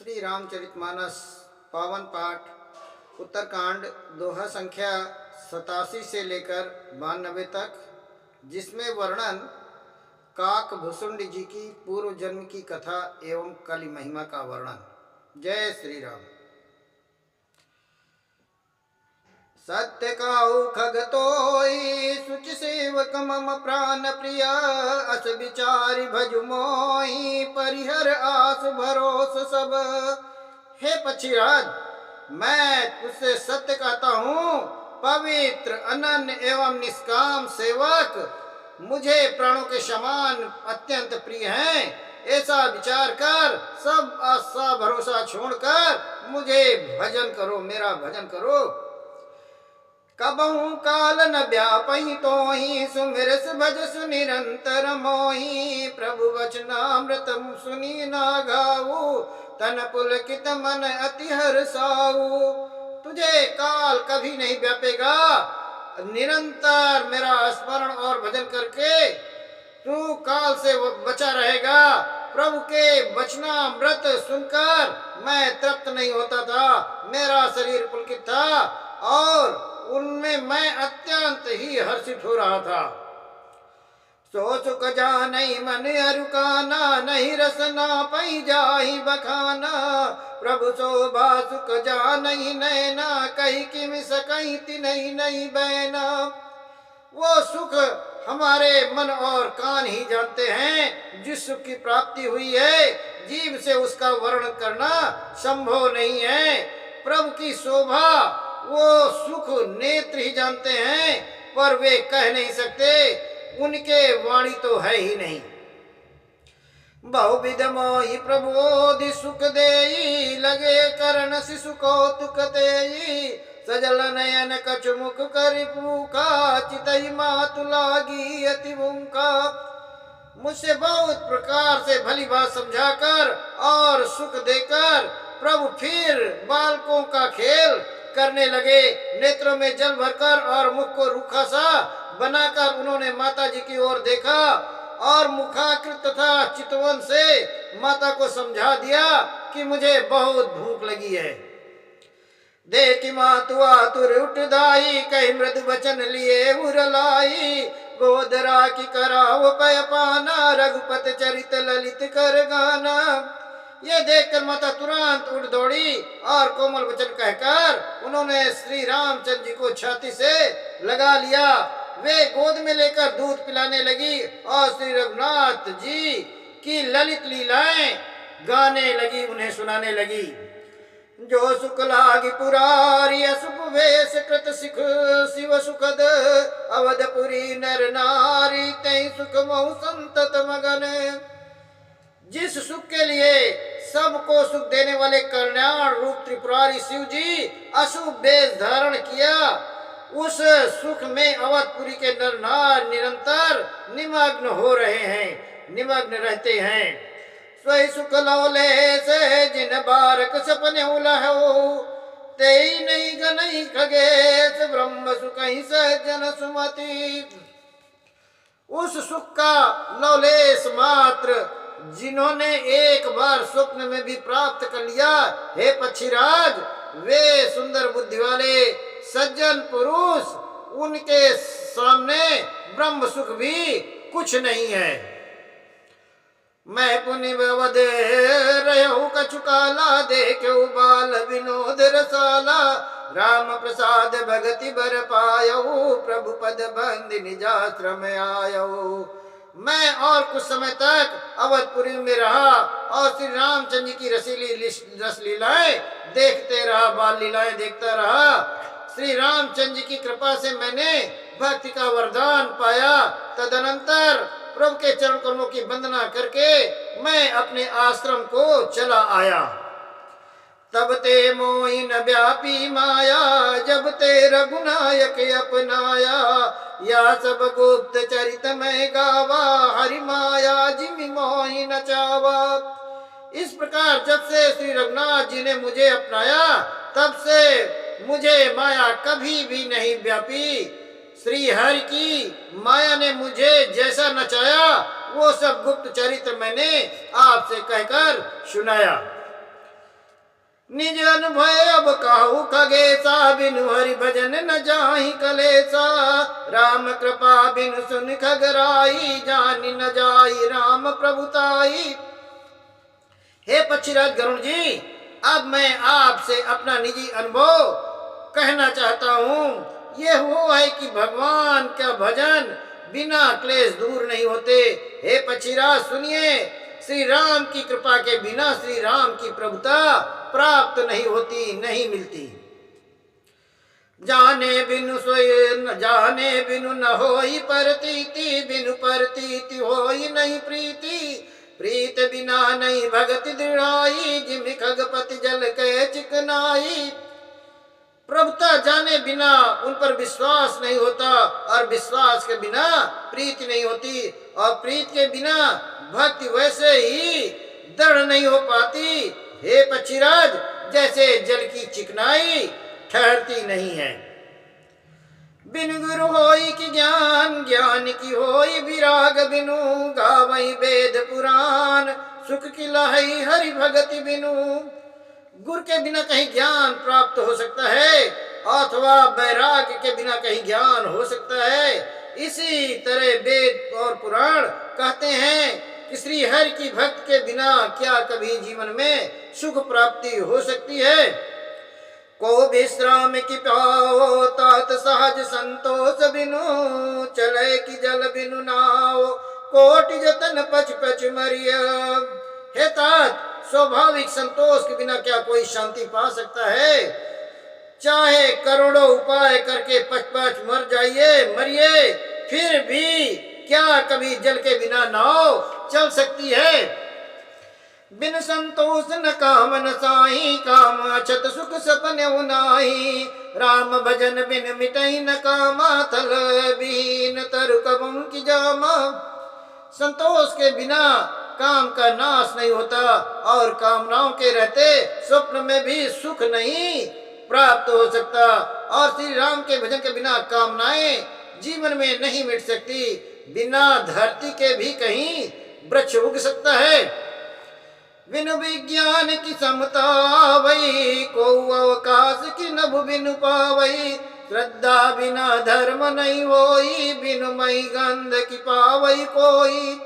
श्री रामचरितमानस पावन पाठ उत्तरकांड दोहा संख्या 87 से लेकर 92 तक, जिसमें वर्णन काक भुसुंड जी की पूर्व जन्म की कथा एवं कलि महिमा का वर्णन। जय श्री राम। सत्य काऊ खगतोई सुच सेवक मम प्राण प्रिया, अस विचारि भजु मोहि परिहर आस भरोस सब। हे पक्षीराज, मैं तुझसे सत्य कहता हूँ, पवित्र अनन्य एवं निष्काम सेवक मुझे प्राणों के समान अत्यंत प्रिय हैं। ऐसा विचार कर सब आशा भरोसा छोड़कर मुझे भजन करो, मेरा भजन करो। कबहु काल न व्यापहि तोहि, सुमिरस भजसु निरंतर मोहि। प्रभु वचनामृत सुनी ना गाऊ, तन पुलकित मन अति हर्षाऊ। तुझे काल कभी नहीं व्यापेगा, निरंतर मेरा स्मरण और भजन करके तू काल से बचा रहेगा। प्रभु के वचनामृत सुनकर मैं तृप्त नहीं होता था, मेरा शरीर पुलकित था और उनमें मैं अत्यंत ही हर्षित हो रहा था। सो सुख जानई मन अरुकाना, नहीं रसना पई जाहि बखाना। प्रभु शोभा सुख जानई नैना, कही किम सकई तिनहि नहीं बैना। वो सुख हमारे मन और कान ही जानते हैं। जिस सुख की प्राप्ति हुई है, जीव से उसका वर्णन करना संभव नहीं है। प्रभु की शोभा वो सुख नेत्र ही जानते हैं, पर वे कह नहीं सकते, उनके वाणी तो है ही नहीं। बहुविध मोहि प्रबोधि सुख देई, लगे करण शिशु कौतुक देई। सजल नयन कछु मुख करि पूका, चितई मातु लागी अति भूखा। मुझसे बहुत प्रकार से भली बात समझाकर और सुख देकर प्रभु फिर बालकों का खेल करने लगे। नेत्रों में जल भरकर और मुख को रूखा सा बनाकर उन्होंने माता जी की ओर देखा और मुखाकृत तथा चितवन से माता को समझा दिया कि मुझे बहुत भूख लगी है। देखी मातु आतुर उठ दाई, कही मृदु वचन लिए उरलाई। गोदरा की कराव पय पाना, रघुपत चरित ललित कर गाना। ये देखकर माता तुरंत उठ दौड़ी और कोमल वचन कहकर उन्होंने श्री रामचंद्र जी को छाती से लगा लिया। वे गोद में लेकर दूध पिलाने लगी और श्री रघुनाथ जी की ललित लीलाएं गाने लगी, उन्हें सुनाने लगी। जो सुख लागी पुरारी, अशुभ वेश कृत सिख शिव सुखद। अवधपुरी नर नारी, तै सुख महु संतत मगन। जिस सुख के लिए सबको सुख देने वाले कल्याण रूप त्रिपुरारी शिव जी अशुभ वेश धारण किया, उस सुख में अवधपुरी के नर नार निरंतर निमग्न हो रहे हैं, निमग्न रहते हैं। स्वयं सुख लौले से जिन बारक सपने उलहो, तेई नहीं गनई खगेश ब्रह्म सुख ही सहजन सुमति। उस सुख का लौलेश मात्र जिन्होंने एक बार स्वप्न में भी प्राप्त कर लिया, हे पक्षीराज, वे सुंदर बुद्धि वाले सज्जन पुरुष, उनके सामने ब्रह्म सुख भी कुछ नहीं है। मैं पुनि बवध रहूं कछु काला, देखो बाल विनोद रसाला। राम प्रसाद भगति बर पायऊ, प्रभु पद बंद निजाश्रम आयऊ। मैं और कुछ समय तक अवधपुरी में रहा और श्री रामचंद्र जी की रसीली रसलीलाएं देखते रहा, बाल लीलाएं देखता रहा। श्री रामचंद्र जी की कृपा से मैंने भक्ति का वरदान पाया। तदनंतर प्रभु के चरण कमलों की वंदना करके मैं अपने आश्रम को चला आया। तब ते मोहि न व्यापी माया, जब ते रघुनायक अपनाया। या सब गुप्त चरित में गावा, हरि माया जिमि मोहि न चावा। इस प्रकार जब से श्री रघुनाथ जी ने मुझे अपनाया, तब से मुझे माया कभी भी नहीं व्यापी। श्री हरि की माया ने मुझे जैसा नचाया, वो सब गुप्त चरित्र मैंने आपसे कहकर सुनाया। निज अनुभव अब काहू खगेसा, बिनु हरि भजन न जाहि कलेसा। राम कृपा बिनु सुन खगराई, जानि न जाई राम प्रभुताई। हे पक्षीराज गरुण जी, अब मैं आपसे अपना निजी अनुभव कहना चाहता हूँ। ये वो है कि भगवान का भजन बिना क्लेश दूर नहीं होते। हे पक्षीराज सुनिए, श्री राम की कृपा के बिना श्री राम की प्रभुता प्राप्त नहीं होती, नहीं मिलती। जाने बिनु सोय जाने बिनु न होई परतीति, बिनु परतीति होई नहीं प्रीति। प्रीत बिना नहीं भगति दृढ़ाई, जिम खगपति जल के चिकनाई। प्रभुता जाने बिना उन पर विश्वास नहीं होता, और विश्वास के बिना प्रीति नहीं होती, और प्रीत के बिना भक्ति वैसे ही दृढ़ नहीं हो पाती। हे पक्षीराज, जैसे जल की चिकनाई ठहरती नहीं है। बिनु गुरु होई कि ज्ञान, ज्ञान की होई विराग। बिनु गावई वेद पुराण, सुख की लाही हरि भगति बिनु। गुरु के बिना कहीं ज्ञान प्राप्त हो सकता है, अथवा वैराग्य के बिना कहीं ज्ञान हो सकता है। इसी तरह वेद और पुराण कहते हैं कि श्री हरि की भक्त के बिना क्या कभी जीवन में सुख प्राप्ति हो सकती है। को विश्राम की पाओ, तात सहज संतोष बिनु। चले कि जल बिनु नाव, कोटि जतन पच पच मरिया। हे तात, स्वाभाविक संतोष के बिना क्या कोई शांति पा सकता है? चाहे करोड़ों उपाय करके पच पच मरिए, फिर भी क्या कभी जल के बिना नाव चल सकती है? बिन संतोष न काम न साई, काम अछत सुख सपने उनाही। राम भजन बिन मिटई न कामा, थल बीन तरु कबम की जामा। संतोष के बिना काम का नाश नहीं होता, और कामनाओं के रहते स्वप्न में भी सुख नहीं प्राप्त हो सकता। और श्री राम के भजन के बिना कामनाएं जीवन में नहीं मिट सकती। बिना धरती के भी कहीं वृक्ष उग सकता है। बिनु विज्ञान की समता वही, को अवकाश की नभ बिनु पावई। श्रद्धा बिना धर्म नहीं होई, बिनु मई गंध की पावई कोई।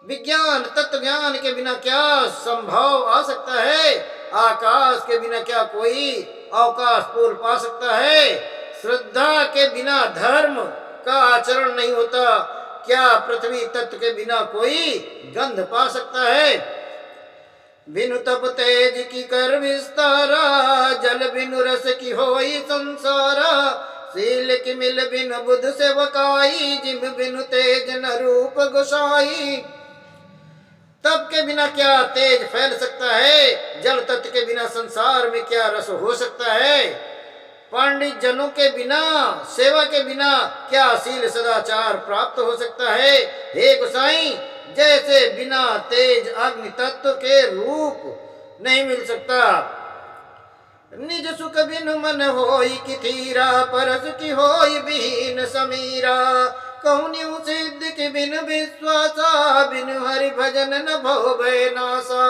विज्ञान तत्व ज्ञान के बिना क्या संभव आ सकता है? आकाश के बिना क्या कोई अवकाश पोल पा सकता है? श्रद्धा के बिना धर्म का आचरण नहीं होता। क्या पृथ्वी तत्व के बिना कोई गंध पा सकता है? बिनु तप तेज की कर विस्तारा, जल बिनु रस की होई संसारा। शील की मिल बिनु बुध सेवकाई, जिम बिनु तेज न रूप गोसाई। तप के बिना क्या तेज फैल सकता है? जल तत्व के बिना संसार में क्या रस हो सकता है? पंडित जनों के बिना, सेवा के बिना क्या शील सदाचार प्राप्त हो सकता है? हे गोसाई, जैसे बिना तेज अग्नि तत्व के रूप नहीं मिल सकता। निज सुख बिनु मन होई कि थीरा, परस की होई बिहीन समीरा। कौन्यू सिद्ध के बिन विश्वासा, बिनु हरि भजन न भव भय नासा।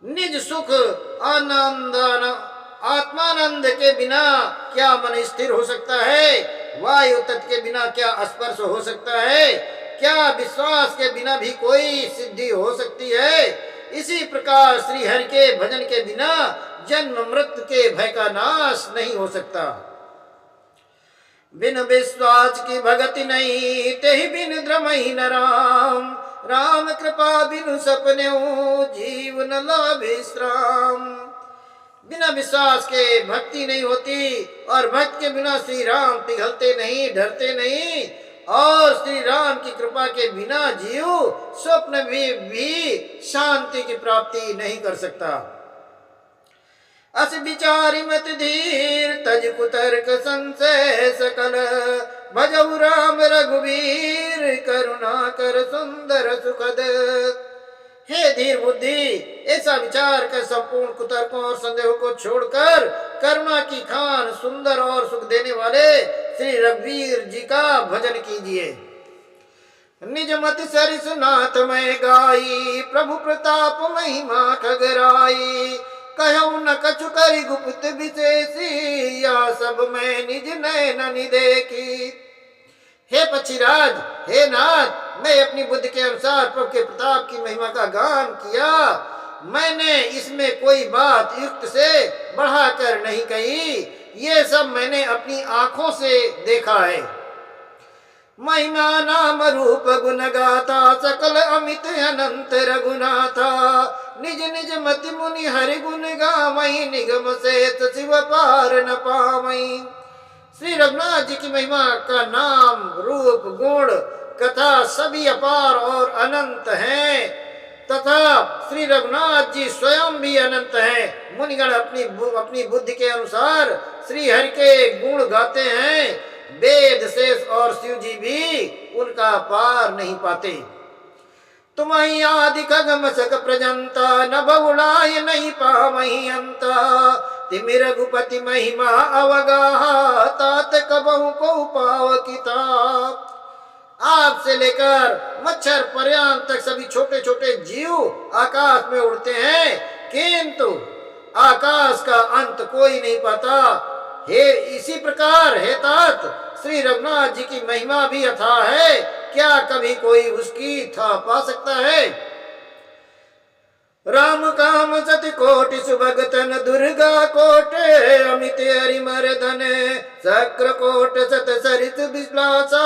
निज सुख आनंद आत्मानंद के बिना क्या मन स्थिर हो सकता है? वायु तत्व के बिना क्या स्पर्श हो सकता है? क्या विश्वास के बिना भी कोई सिद्धि हो सकती है? इसी प्रकार श्री हरि के भजन के बिना जन्म मृत्यु के भय का नाश नहीं हो सकता। बिन विश्वास की भगति नहीं, तेहि बिन द्रमहि न राम। राम कृपा बिनु सपने जीव न लाभे विश्राम। बिना विश्वास के भक्ति नहीं होती, और भक्त के बिना श्री राम पिघलते नहीं, डरते नहीं। और श्री राम की कृपा के बिना जीव स्वप्न भी शांति की प्राप्ति नहीं कर सकता। अस विचारी मत धीर, तज कुतर्क संशय सकल। भजऊ राम रघुवीर, करुणा कर सुंदर सुखद। हे धीर बुद्धि, ऐसा विचार कर संपूर्ण कुतर्कों और संदेहों को छोड़कर करुणा की खान सुंदर और सुख देने वाले श्री रघुवीर जी का भजन कीजिए। निज मति सरिस नाथ मैं गाई, प्रभु प्रताप महिमा खगराई। कहूँ न कछु करी गुप्त विशेषी, या सब मैं निज नैन देखी। हे पक्षीराज, हे नाथ, मैं अपनी बुद्धि के अनुसार प्रभु के प्रताप की महिमा का गान किया। मैंने इसमें कोई बात युक्त से बढ़ाकर नहीं कही, ये सब मैंने अपनी आंखों से देखा है। महिमा नाम रूप गुण गाथा, सकल अमित अनंत रघुनाथा। निज निज मति मुनि हरि गुण गावई, निगम से शिव पार न पावई। श्री रघुनाथ जी की महिमा का नाम, रूप, गुण, कथा सभी अपार और अनंत हैं, तथा श्री रघुनाथ जी स्वयं भी अनंत हैं। मुनिगण अपनी बुद्धि के अनुसार श्री हरि के गुण गाते हैं। वेद शेष और शिव जी भी उनका पार नहीं पाते। तुम्हि आदि खगम सक प्रजंता, न बहुलाय नहीं पावहि अंता। तिमिर रघुपति महिमा अवगाहा, तात कबहु को पाव किताब। आप से लेकर मच्छर पर्यंत तक सभी छोटे छोटे जीव आकाश में उड़ते हैं, किंतु आकाश का अंत कोई नहीं पाता। हे इसी प्रकार हे तात, श्री रघुनाथ जी की महिमा भी अथाह है, क्या कभी कोई उसकी था पा सकता है। राम काम सत कोटि सुभगतन, दुर्गा कोट अमित हरिमर्दन। शक्र कोट सत सरित विश्लासा,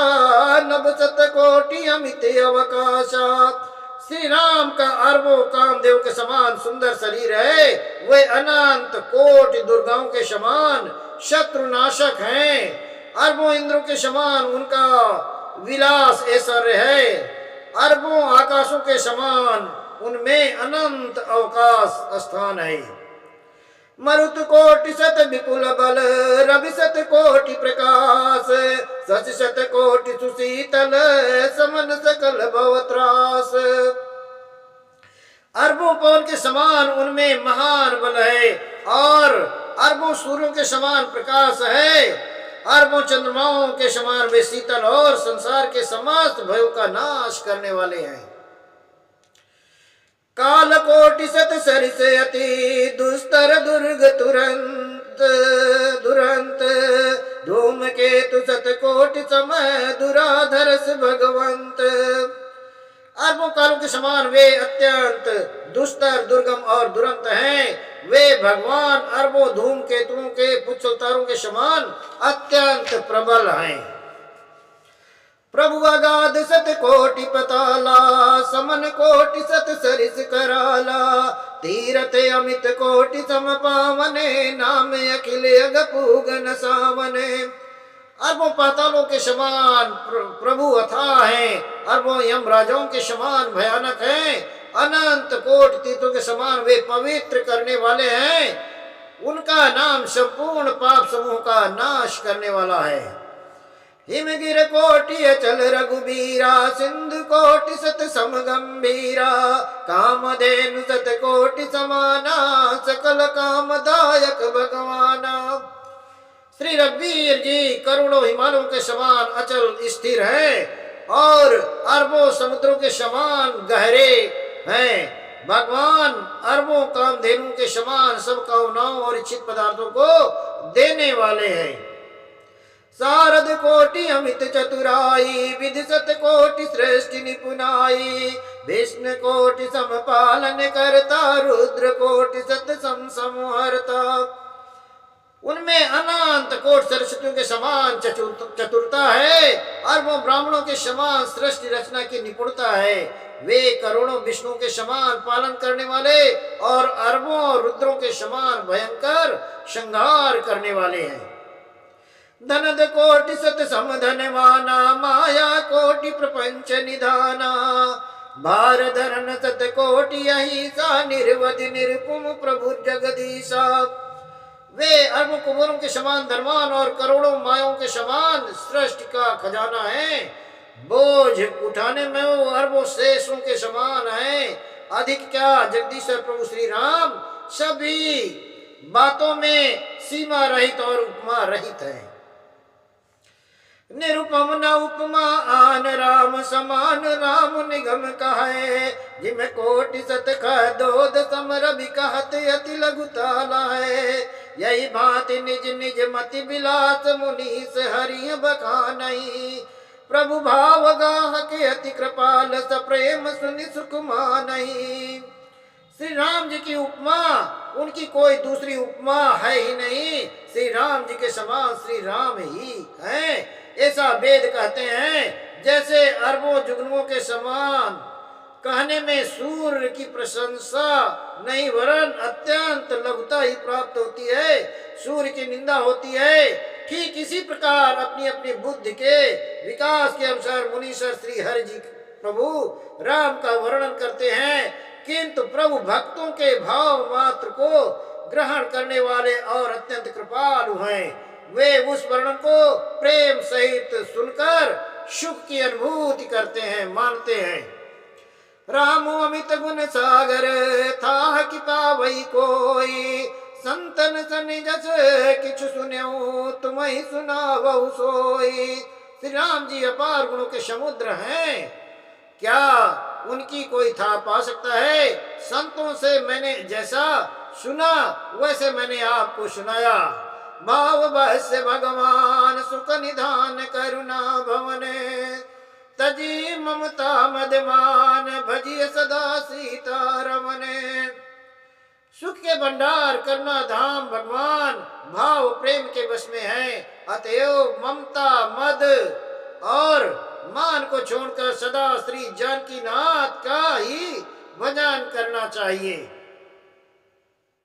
नभ सत कोटि अमित अवकाशा। श्री राम का अरबों कामदेव के समान सुंदर शरीर है, वे अनंत कोटि दुर्गाओं के समान शत्रुनाशक हैं। अरबों इंद्रों के समान उनका विलास ऐश्वर्य है, अरबों आकाशों के समान उनमें अनंत अवकाश स्थान है। मरुत कोटि शत विपुल बल, रवि शत कोटि प्रकाश। शशि शत कोटि सुशीतल, समन सकल भवत्रास। अरबों पवन के समान उनमें महान बल है, और अरबों सूर्यों के समान प्रकाश है। अरबों चंद्रमाओं के समान वे शीतल और संसार के समस्त भयों का नाश करने वाले हैं। काल कोटि सत सरिस अति, दुस्तर दुर्ग तुरंत दुरंत। धूम केतु सत कोटि समय, दुराधरस भगवंत। अरबों कालों के समान वे अत्यंत दुस्तर, दुर्गम और दुरंत हैं। वे भगवान अरबों धूम केतुओं के पुच्छल तारों के समान अत्यंत प्रबल हैं। प्रभु अगाध सत कोटि पताला, समन कोटि सत सरिस कराला। तीरथ अमित कोटि सम पावने, नाम अखिल अग पूगन सावने। अरबों पातालों के समान प्रभु अथाह हैं, अरबों यमराजाओं के समान भयानक हैं, अनंत कोटि तीर्थों के समान वे पवित्र करने वाले हैं। उनका नाम संपूर्ण पाप समूह का नाश करने वाला है। हिमगिर कोटि अचल रघुबीरा, सिंधु कोटि सत सम गंभीरा। कामधेनु सत कोटि समाना, सकल कामदायक भगवाना। श्री रघुवीर जी करोड़ों हिमालयों के समान अचल स्थिर हैं, और अरबों समुद्रों के समान गहरे हैं। भगवान अरबों कामधेनु के समान सब कामनाओं और इच्छित पदार्थों को देने वाले हैं। शारद कोटि अमित चतुराई, विधि सत कोटि श्रेष्ठ निपुनाई। विष्णु कोटि सम पालन करता, रुद्र कोटि सत सम संहरता। उनमें अनंत कोट सरस्वतियों के समान चतुरता है, अरबों ब्राह्मणों के समान सृष्टि रचना की निपुणता है। वे करोड़ों विष्णु के समान पालन करने वाले, और अरबों रुद्रों के समान भयंकर संहार करने वाले हैं। धनद कोटि सत सम धनवाना, माया कोटि प्रपंच निधाना। भार धरन सत कोटि अहिंसा, निर्वधि निर्पुम प्रभु जगदीशा। वे अरबों कुबेरों के समान धनवान और करोड़ों मायों के समान सृष्टि का खजाना है। बोझ उठाने में वो अरबों शेषों के समान है। अधिक क्या, जगदीश्वर प्रभु श्री राम सभी बातों में सीमा रहित और उपमा रहित है। निरुपम न उपमा आन राम समान राम निगम कहे जिम कोटि सत कह दोद समर भी कहत अति लघुता लाए यही भांति निज निज मति विलास मुनीस हरि बखानई प्रभु भाव गाह के अति कृपाल सप्रेम सुनि सुख मानई। श्री राम जी की उपमा उनकी कोई दूसरी उपमा है ही नहीं। श्री राम जी के समान श्री राम ही हैं, ऐसा वेद कहते हैं। जैसे अरबों जुगनुओं के समान कहने में सूर्य की प्रशंसा नहीं वरन अत्यंत लघुता ही प्राप्त होती है, सूर्य की निंदा होती है। ठीक इसी प्रकार अपनी अपनी बुद्धि के विकास के अनुसार मुनीश्वर श्री हरि जी प्रभु राम का वर्णन करते हैं, किंतु प्रभु भक्तों के भाव मात्र को ग्रहण करने वाले और अत्यंत कृपालु हैं। वे उस वर्णन को प्रेम सहित सुनकर सुख की अनुभूति करते हैं, मानते हैं। राम अमित गुण सागर था कि पावई कोई संतन सन जस किछु सुन्यो तुम ही सुनावहु सोई। श्री राम जी अपार गुणों के समुद्र हैं, क्या उनकी कोई था पा सकता है। संतों से मैंने जैसा सुना वैसे मैंने आपको सुनाया। भाव बहस्य भगवान सुख निधान करुणा भवन तजी ममता मदमान भजिय सदा सीता रमन। सुख के भंडार करुणा धाम भगवान भाव प्रेम के वश में है, अतएव ममता मद और मान को छोड़कर सदा श्री जानकी नाथ का ही भजन करना चाहिए।